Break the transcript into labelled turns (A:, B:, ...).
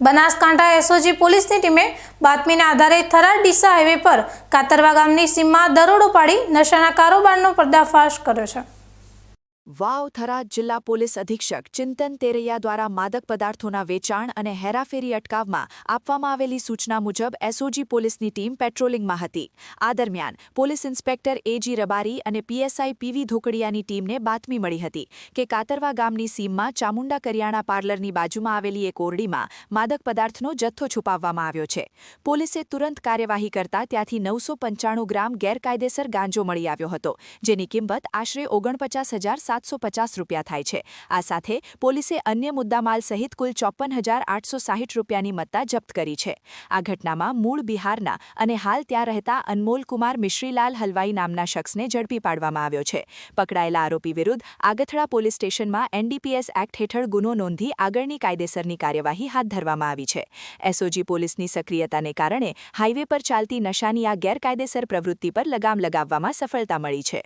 A: Banaskantha SOG પોલીસની ટીમે બાતમીના આધારે થરાદ ડીસા હાઈવે પર કાતરવા ગામની સીમમાં દરોડો પાડી નશાના કારોબારનો પર્દાફાશ કર્યો છે।
B: વાવ થરાદ જિલ્લા પોલીસ અધિક્ષક ચિંતન તેરૈયા દ્વારા માદક પદાર્થોના વેચાણ અને હેરાફેરી અટકાવમાં આપવામાં આવેલી સૂચના મુજબ એસઓજી પોલીસની ટીમ પેટ્રોલિંગમાં હતી। આ દરમિયાન પોલીસ ઇન્સ્પેક્ટર એજી રબારી અને પીએસઆઈ પીવી ધોકડિયાની ટીમને બાતમી મળી હતી કે કાતરવા ગામની સીમમાં ચામુંડા કરિયાણા પાર્લરની બાજુમાં આવેલી એક ઓરડીમાં માદક પદાર્થનો જથ્થો છુપાવવામાં આવ્યો છે। પોલીસે તુરંત કાર્યવાહી કરતા ત્યાંથી 995 ગ્રામ ગેરકાયદેસર ગાંજો મળી આવ્યો હતો, જેની કિંમત આશરે 49,750 રૂપિયા થાય છે। આ સાથે પોલીસે અન્ય મુદ્દામાલ સહિત કુલ 54,860 રૂપિયાની મત્તા જપ્ત કરી છે। આ ઘટનામાં મૂળ બિહારના અને હાલ ત્યાં રહેતા અનમોલકુમાર મિશ્રીલાલ હલવાઈ નામના શખ્સને ઝડપી પાડવામાં આવ્યો છે। પકડાયેલા આરોપી વિરુદ્ધ આગથડા પોલીસ સ્ટેશનમાં એનડીપીએસ એક્ટ હેઠળ ગુનો નોંધી આગળની કાયદેસરની કાર્યવાહી હાથ ધરવામાં આવી છે। એસઓજી પોલીસની સક્રિયતાને કારણે હાઈવે પર ચાલતી નશાની આ ગેરકાયદેસર પ્રવૃત્તિ પર લગામ લગાવવામાં સફળતા મળી છે।